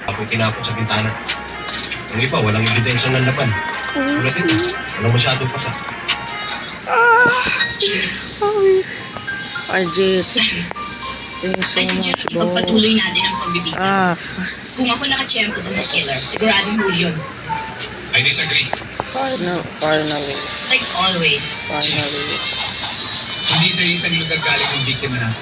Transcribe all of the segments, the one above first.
Ako'y tinapon sa bintana. Yung iba, walang ebidensya ng laban. Tulad ito, walang masyadong pasa. RJ, thank you so I much, suggest bro. ipagpatuloy natin ang pagbibigyan. Ah, Kung ako nakachempo dun sa killer, siguradong huli yun. I disagree. finally. Like always. Hindi sa isang lugar galing ang biktima natin.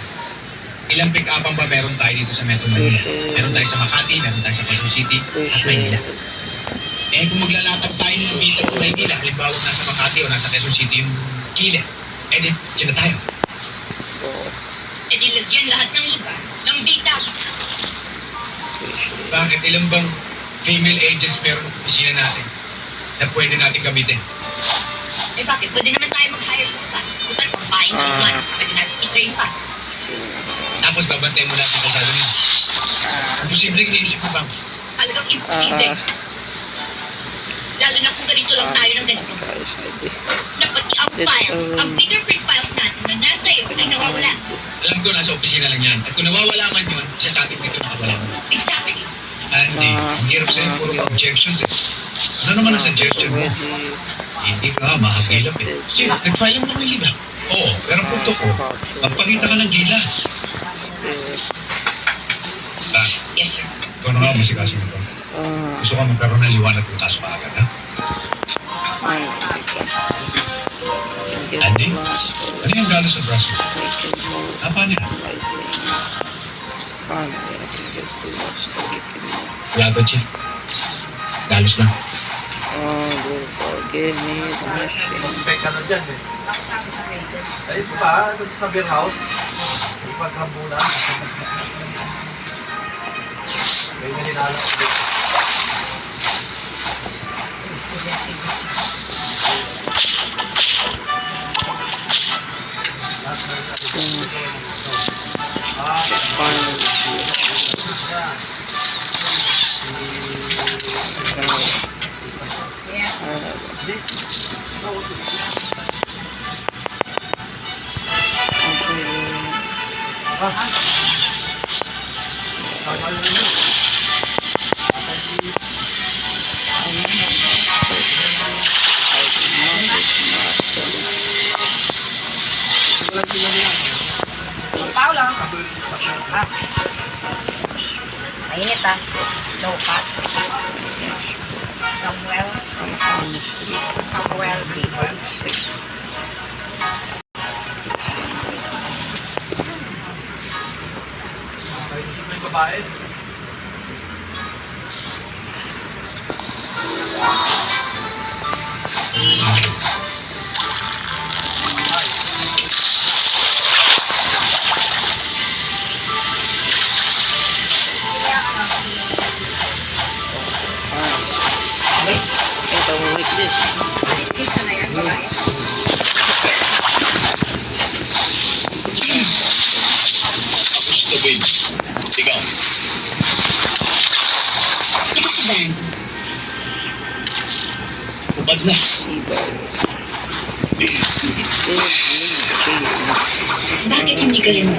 Ilang pick-upang ba meron tayo dito sa Metro Manila? Meron tayo sa Makati, meron tayo sa Quezon City, at Maynila. Eh kung maglalatag tayo ng lumitag sa Maynila, halimbawa nasa Makati o nasa Quezon City yung killer, eh di, sila tayo. E dilagyan lahat ng lugar ng bita. Bakit? Ilang bang female agents meron sa opisina natin na pwede natin gamitin? Eh bakit? Pwede naman tayo mag-hire ng pa. Bukan pang buying naman. Pwede natin i-train pa. Tapos babantay mo natin ang kalalo niya. Posibleng iniisip mo bang? Talagang imposible. Lalo na kung ganito lang tayo ng ganito. Dapat ang file, ang fingerprint files natin na nasa iyo ay nawawala. Alam ko nasa opisina lang yan. At kung nawawala man yun, siya sa atin dito nakawala mo. Exactly. Hindi. Ang hirap sa'yo, puro objections eh. Ano naman ang suggestion mo? Hindi ka mahagilap eh. Sige, nag-file mo naman yung Oo, pero ang punto ko, magpakita ka ng gila. Yes, sir. Ikaw na nga masikaso mo ito. Gusto ka magkaroon ng liwanag kung kaso kaagad, ha? Andy? Ano yung galos sa braso? Paano yan? Wala ba, Chi? Galos lang. Forgive me, the machine. Suspect ka na dyan eh. Ayun pa, sa beer house. Ipagkambulan. May naninala ulit. Paolo. Mainit ah. Low cut. Samuel people. May babae. I don't like this. Description na yan, babae. Ako si Tobin. Ikaw. Ito si Dan. Upad na. Bakit hindi ka rin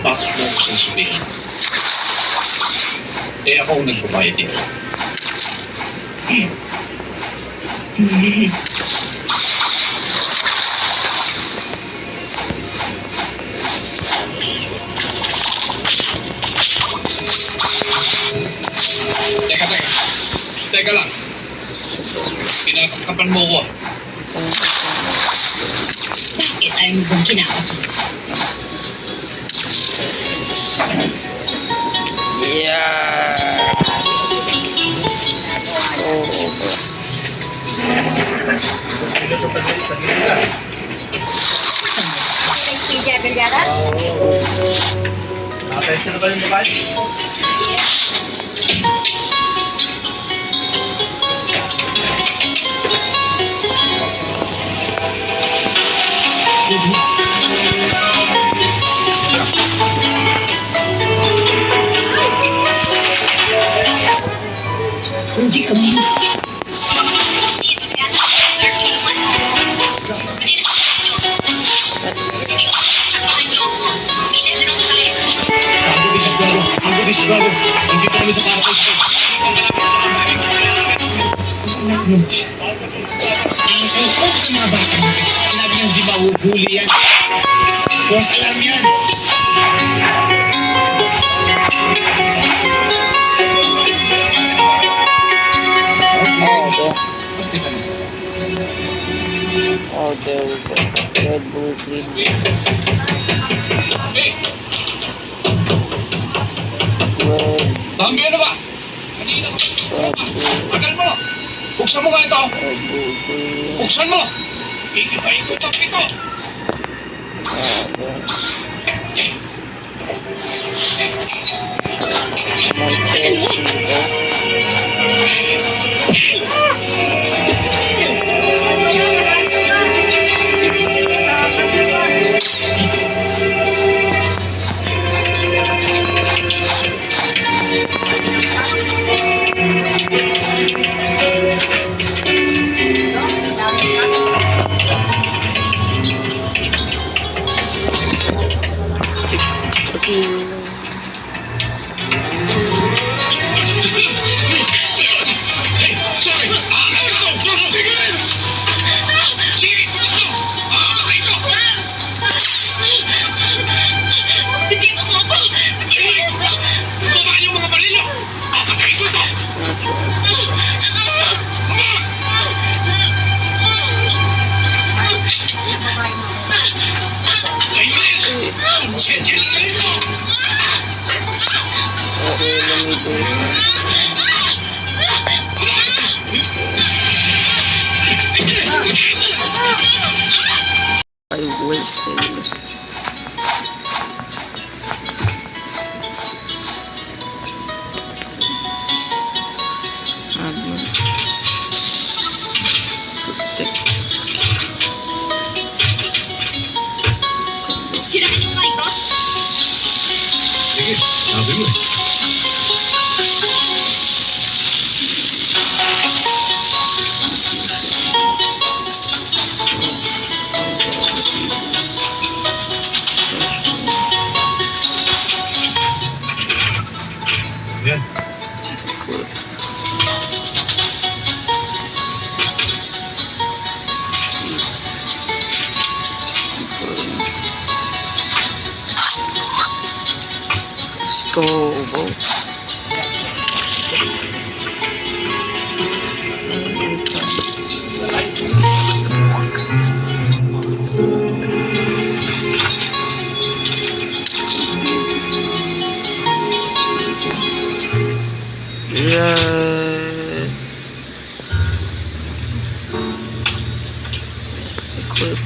Bakit mo gusto sabihin? Eh ako ang nagbabayad dito. Teka lang. Pinakakapan mo ko. Bakit ayaw mo bang kinakapan? Yeah. Pija Galyara? Attention na ba yung babae? Hindi ka mo. Brother, nandito kami sa paradise ko. Ang coach ng mga bata, sinabi niyo hindi mahuhuli yan. Boss, alam yan. Oh, there we go. Red, blue, green. Red, Bambi, ano ba? Kanina. red, blue, Tagal mo. Buksan mo nga ito. red, blue, green. Buksan mo. Ikibayin ko pag ito. Sorry. Sige, ito. Ito. Hindi mo mo ako! Baba yung mga balilo. Papatay ko ito. Sensya lang ito. Okay, let me do it. I wasted. Admin. Protect. Sirahan mo nga ito? Sige, sabi mo. Yan. Let's go. Yeah. Equip.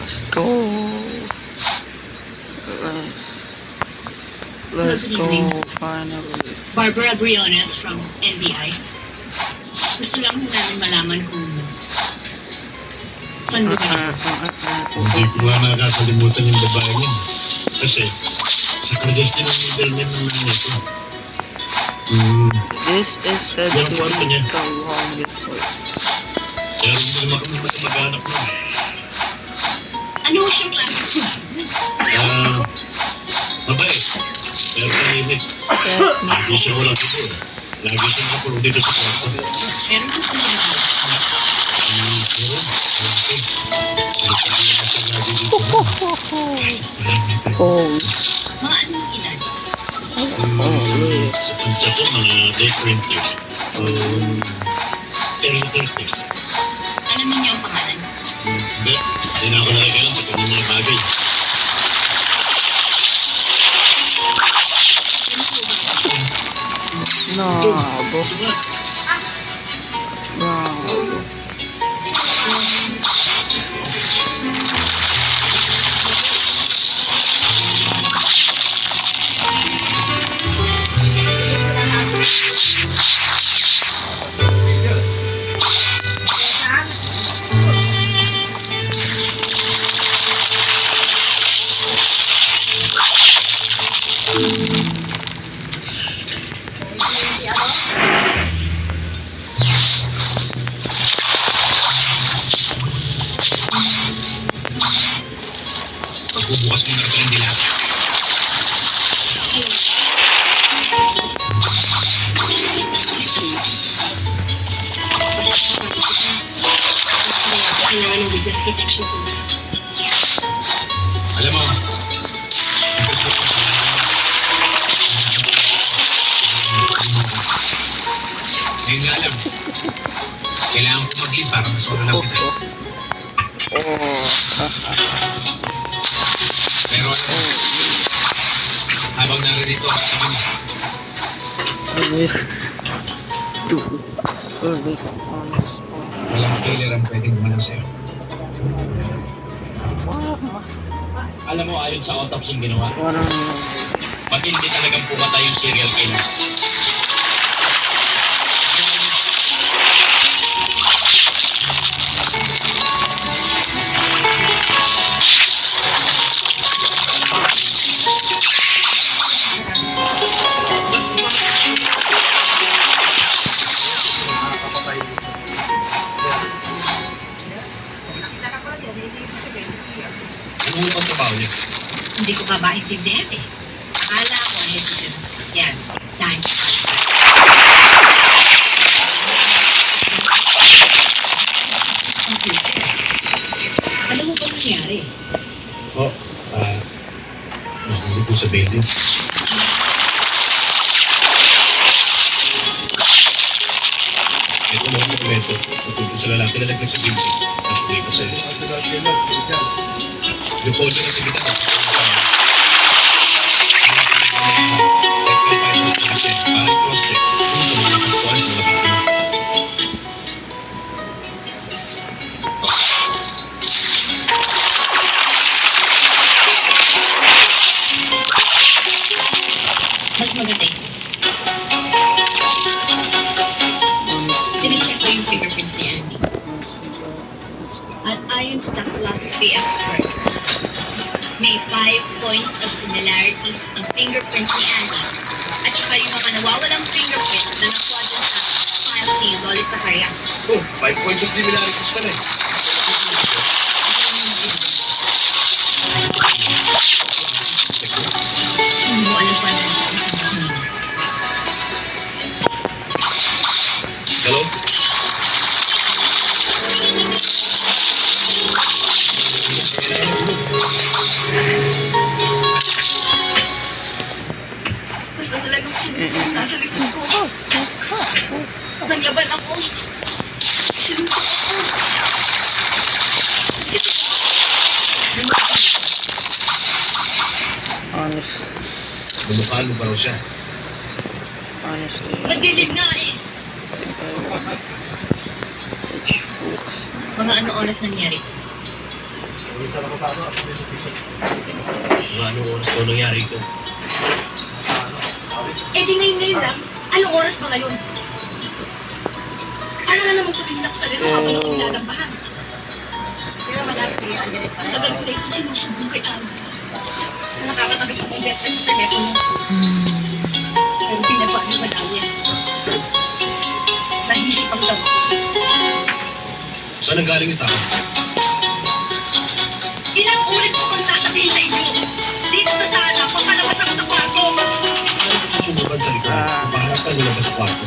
Let's go. Let's Good go. evening. Finally. Barbara Briones from NBI. Gusto lang namin malaman kung saan lugar. Hindi ko nga nakakalimutan yung babae niya. Kasi, sa clandestine ng middleman ng nanay ko. This is said to Yung kwarto be niya. the longest way. Kaya rin hindi naman kami mag-anak mo. Ano siyang klase? Babae. Pero tahimik. Hindi siya walang siguro. Lagi siya nakulong dito sa kwarto. Meron ko sila. Pero, okay. Pero sabihin na siya lagi dito. Oh, Mga anong edad? Sa kantsa ko, mga late 20s. Early 30s. Alam niyo ang pangalan? Hindi. Hindi na ako nakikalang pag yung mga bagay. no, bro. Ito nga. No. Ngayon nga lang, kailangan ko mag-leave para masolo lang kita. Oh. Pero ano, habang naririto ako sa kanya, walang killer ang pwedeng gumalang sa'yo. Alam mo, ayon sa autopsy yung ginawa, matindi talagang pumatay yung serial killer. Nakakapatay dito. Ano mo bang trabaho niya? Hindi ko pa maintindihan eh. Akala ko hesitant. Yan. Dahil sa computer. Ano mo ba nangyari? Oh, nahuli ko sa building. Ito mo ang dokumento. Tungkol sa lalaki na naglag sa building. Nakulit ko sa'yo. Yung photo na sabitan ko. Textile fibers na kasi para i-cross-check kung sa mga nakaktuan sa lalaki. Mas maganda yun. Tinicheck ko yung fingerprints ni Andy. At ayon sa philosophy expert, may 5 points of similarities ang fingerprints ni Andy at saka yung mga nawawalang fingerprint na nakuha dun sa file ni Lolit Zacarias. Oh, 5 points of similarities pala eh. Hindi mo alam pa na Hello? gusto talagang sinunod nasa likod ko. Nagyaban ako. Sinunod ako. Bumukhaan mo pa raw siya. Honestly. Madilim na eh. Mga ano oras nangyari? Isa na kasama. Sa television. Mga anong oras daw nangyari ito? Eh di ngayon lang. Anong oras ba ngayon? Ano na naman sabihin ako sa laro habang ako nilalampahan? Pero mag-aras sige, Angelit pa rin. Tagal ko lang sinusumbong kay Anne. Nakakatabi ko ng bet ng telepono. Pero pinapaan naman awin. Nahisipang daw. Saan ang galing yung tao? Ilang ulit ko pang sasabihin sa inyo. Dito sa sala, papalabas ako sa kwarto. Susubukan sa likod. Paharap ka nila ba sa kwarto?